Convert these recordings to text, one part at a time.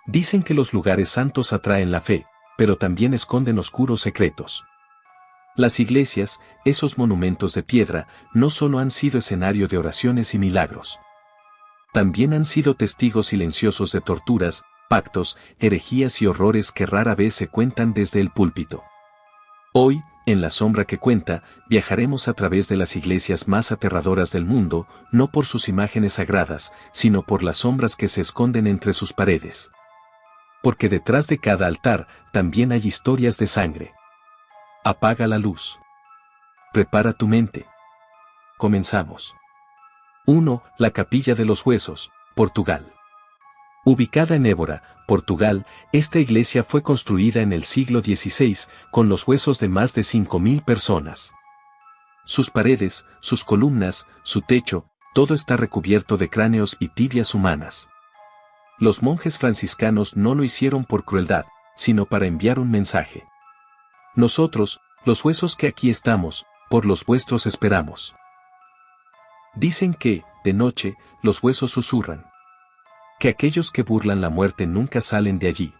Dicen que los lugares santos atraen la fe, pero también esconden oscuros secretos. Las iglesias, esos monumentos de piedra, no solo han sido escenario de oraciones y milagros. También han sido testigos silenciosos de torturas, pactos, herejías y horrores que rara vez se cuentan desde el púlpito. Hoy, en La Sombra que Cuenta, viajaremos a través de las iglesias más aterradoras del mundo, no por sus imágenes sagradas, sino por las sombras que se esconden entre sus paredes. Porque detrás de cada altar, también hay historias de sangre. Apaga la luz. Prepara tu mente. Comenzamos. 1. La Capilla de los Huesos, Portugal. Ubicada en Évora, Portugal, esta iglesia fue construida en el siglo XVI, con los huesos de más de 5.000 personas. Sus paredes, sus columnas, su techo, todo está recubierto de cráneos y tibias humanas. Los monjes franciscanos no lo hicieron por crueldad, sino para enviar un mensaje. Nosotros, los huesos que aquí estamos, por los vuestros esperamos. Dicen que, de noche, los huesos susurran. Que aquellos que burlan la muerte nunca salen de allí.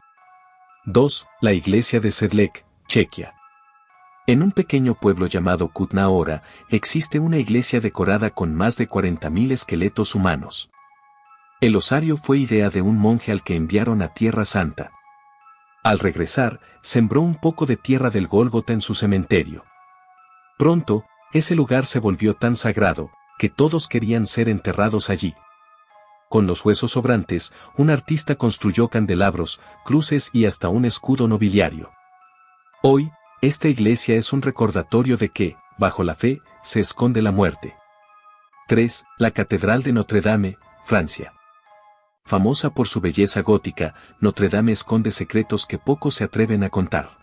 2. La iglesia de Sedlec, Chequia. En un pequeño pueblo llamado Kutna Hora, existe una iglesia decorada con más de 40.000 esqueletos humanos. El osario fue idea de un monje al que enviaron a Tierra Santa. Al regresar, sembró un poco de tierra del Gólgota en su cementerio. Pronto, ese lugar se volvió tan sagrado, que todos querían ser enterrados allí. Con los huesos sobrantes, un artista construyó candelabros, cruces y hasta un escudo nobiliario. Hoy, esta iglesia es un recordatorio de que, bajo la fe, se esconde la muerte. 3. La Catedral de Notre Dame, Francia. Famosa por su belleza gótica, Notre Dame esconde secretos que pocos se atreven a contar.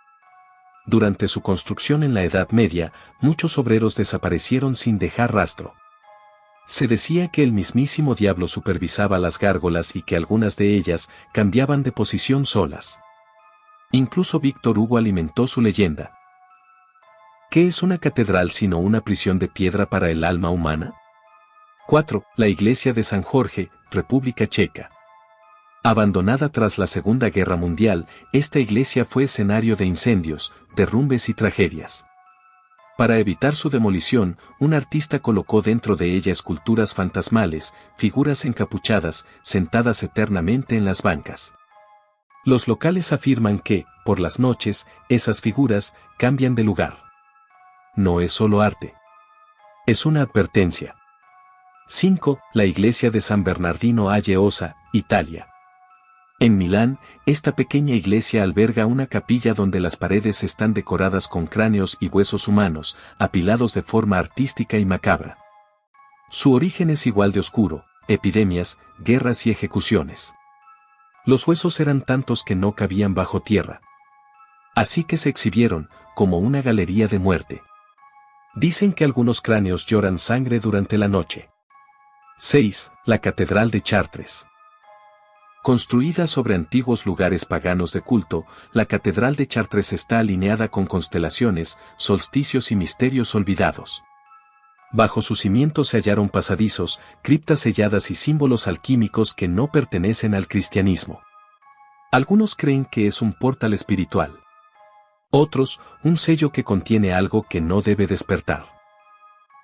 Durante su construcción en la Edad Media, muchos obreros desaparecieron sin dejar rastro. Se decía que el mismísimo diablo supervisaba las gárgolas y que algunas de ellas cambiaban de posición solas. Incluso Víctor Hugo alimentó su leyenda. ¿Qué es una catedral sino una prisión de piedra para el alma humana? 4. La iglesia de San Jorge, República Checa. Abandonada tras la Segunda Guerra Mundial, esta iglesia fue escenario de incendios, derrumbes y tragedias. Para evitar su demolición, un artista colocó dentro de ella esculturas fantasmales, figuras encapuchadas, sentadas eternamente en las bancas. Los locales afirman que, por las noches, esas figuras cambian de lugar. No es solo arte. Es una advertencia. 5. La iglesia de San Bernardino alle Osa, Italia. En Milán, esta pequeña iglesia alberga una capilla donde las paredes están decoradas con cráneos y huesos humanos, apilados de forma artística y macabra. Su origen es igual de oscuro: epidemias, guerras y ejecuciones. Los huesos eran tantos que no cabían bajo tierra. Así que se exhibieron, como una galería de muerte. Dicen que algunos cráneos lloran sangre durante la noche. 6. La Catedral de Chartres. Construida sobre antiguos lugares paganos de culto, la Catedral de Chartres está alineada con constelaciones, solsticios y misterios olvidados. Bajo sus cimientos se hallaron pasadizos, criptas selladas y símbolos alquímicos que no pertenecen al cristianismo. Algunos creen que es un portal espiritual. Otros, un sello que contiene algo que no debe despertar.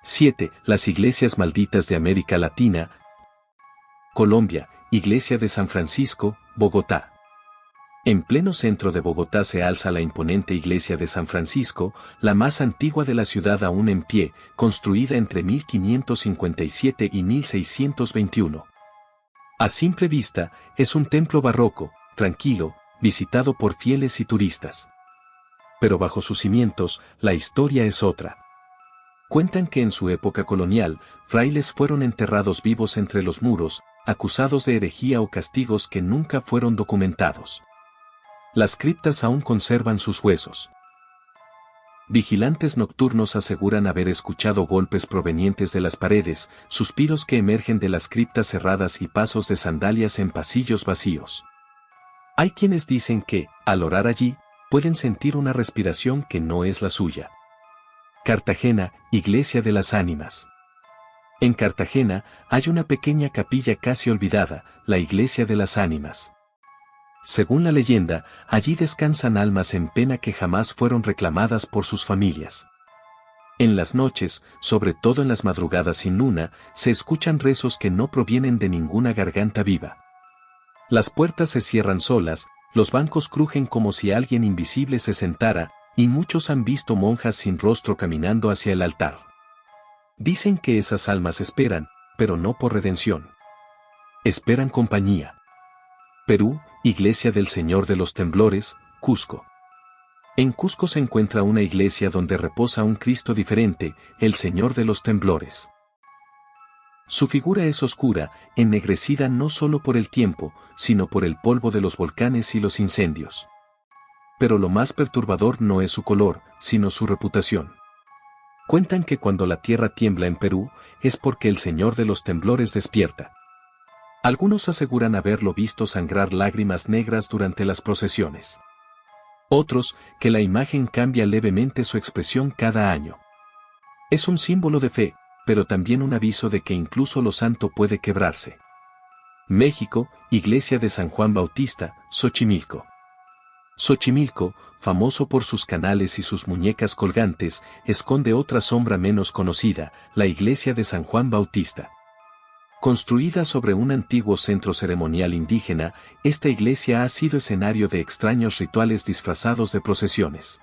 7. Las iglesias malditas de América Latina. Colombia, Iglesia de San Francisco, Bogotá. En pleno centro de Bogotá se alza la imponente Iglesia de San Francisco, la más antigua de la ciudad aún en pie, construida entre 1557 y 1621. A simple vista, es un templo barroco, tranquilo, visitado por fieles y turistas. Pero bajo sus cimientos, la historia es otra. Cuentan que en su época colonial, frailes fueron enterrados vivos entre los muros, acusados de herejía o castigos que nunca fueron documentados. Las criptas aún conservan sus huesos. Vigilantes nocturnos aseguran haber escuchado golpes provenientes de las paredes, suspiros que emergen de las criptas cerradas y pasos de sandalias en pasillos vacíos. Hay quienes dicen que, al orar allí, pueden sentir una respiración que no es la suya. Cartagena, Iglesia de las Ánimas. En Cartagena hay una pequeña capilla casi olvidada, la Iglesia de las Ánimas. Según la leyenda, allí descansan almas en pena que jamás fueron reclamadas por sus familias. En las noches, sobre todo en las madrugadas sin luna, se escuchan rezos que no provienen de ninguna garganta viva. Las puertas se cierran solas, los bancos crujen como si alguien invisible se sentara, y muchos han visto monjas sin rostro caminando hacia el altar. Dicen que esas almas esperan, pero no por redención. Esperan compañía. Perú, Iglesia del Señor de los Temblores, Cusco. En Cusco se encuentra una iglesia donde reposa un Cristo diferente, el Señor de los Temblores. Su figura es oscura, ennegrecida no solo por el tiempo, sino por el polvo de los volcanes y los incendios. Pero lo más perturbador no es su color, sino su reputación. Cuentan que cuando la tierra tiembla en Perú, es porque el Señor de los Temblores despierta. Algunos aseguran haberlo visto sangrar lágrimas negras durante las procesiones. Otros, que la imagen cambia levemente su expresión cada año. Es un símbolo de fe, pero también un aviso de que incluso lo santo puede quebrarse. México, Iglesia de San Juan Bautista, Xochimilco. Xochimilco, famoso por sus canales y sus muñecas colgantes, esconde otra sombra menos conocida, la Iglesia de San Juan Bautista. Construida sobre un antiguo centro ceremonial indígena, esta iglesia ha sido escenario de extraños rituales disfrazados de procesiones.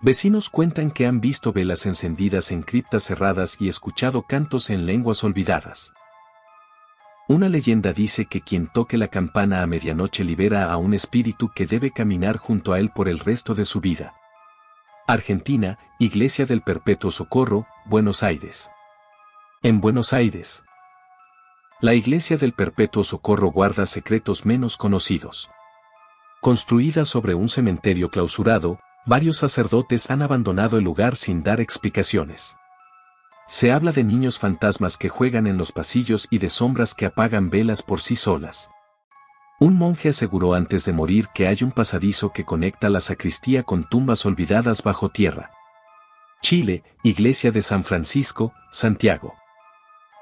Vecinos cuentan que han visto velas encendidas en criptas cerradas y escuchado cantos en lenguas olvidadas. Una leyenda dice que quien toque la campana a medianoche libera a un espíritu que debe caminar junto a él por el resto de su vida. Argentina, Iglesia del Perpetuo Socorro, Buenos Aires. En Buenos Aires, la Iglesia del Perpetuo Socorro guarda secretos menos conocidos. Construida sobre un cementerio clausurado, varios sacerdotes han abandonado el lugar sin dar explicaciones. Se habla de niños fantasmas que juegan en los pasillos y de sombras que apagan velas por sí solas. Un monje aseguró antes de morir que hay un pasadizo que conecta la sacristía con tumbas olvidadas bajo tierra. Chile, Iglesia de San Francisco, Santiago.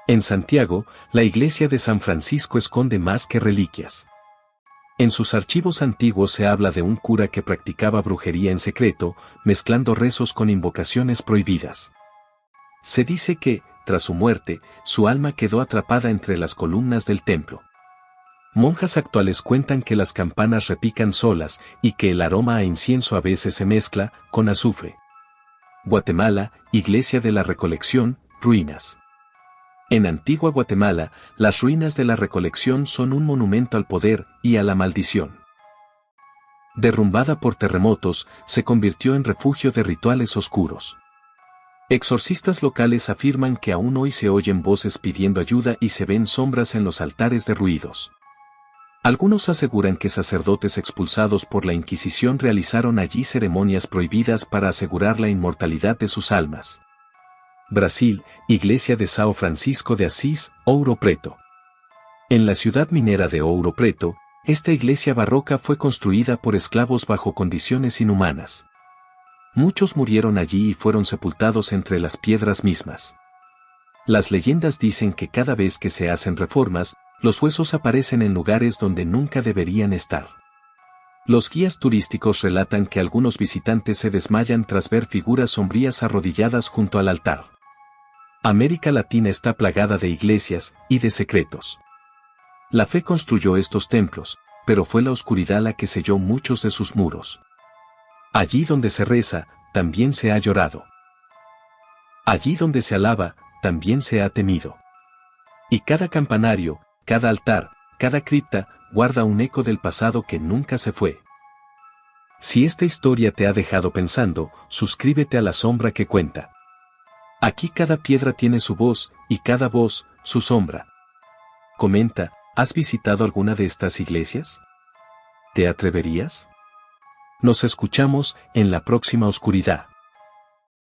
En Santiago, la iglesia de San Francisco esconde más que reliquias. En sus archivos antiguos se habla de un cura que practicaba brujería en secreto, mezclando rezos con invocaciones prohibidas. Se dice que, tras su muerte, su alma quedó atrapada entre las columnas del templo. Monjas actuales cuentan que las campanas repican solas y que el aroma a incienso a veces se mezcla con azufre. Guatemala, Iglesia de la Recolección, ruinas. En Antigua Guatemala, las ruinas de la Recolección son un monumento al poder y a la maldición. Derrumbada por terremotos, se convirtió en refugio de rituales oscuros. Exorcistas locales afirman que aún hoy se oyen voces pidiendo ayuda y se ven sombras en los altares derruidos. Algunos aseguran que sacerdotes expulsados por la Inquisición realizaron allí ceremonias prohibidas para asegurar la inmortalidad de sus almas. Brasil, Iglesia de São Francisco de Asís, Ouro Preto. En la ciudad minera de Ouro Preto, esta iglesia barroca fue construida por esclavos bajo condiciones inhumanas. Muchos murieron allí y fueron sepultados entre las piedras mismas. Las leyendas dicen que cada vez que se hacen reformas, los huesos aparecen en lugares donde nunca deberían estar. Los guías turísticos relatan que algunos visitantes se desmayan tras ver figuras sombrías arrodilladas junto al altar. América Latina está plagada de iglesias y de secretos. La fe construyó estos templos, pero fue la oscuridad la que selló muchos de sus muros. Allí donde se reza, también se ha llorado. Allí donde se alaba, también se ha temido. Y cada campanario, cada altar, cada cripta, guarda un eco del pasado que nunca se fue. Si esta historia te ha dejado pensando, suscríbete a La Sombra que Cuenta. Aquí cada piedra tiene su voz, y cada voz, su sombra. Comenta, ¿has visitado alguna de estas iglesias? ¿Te atreverías? Nos escuchamos en la próxima oscuridad.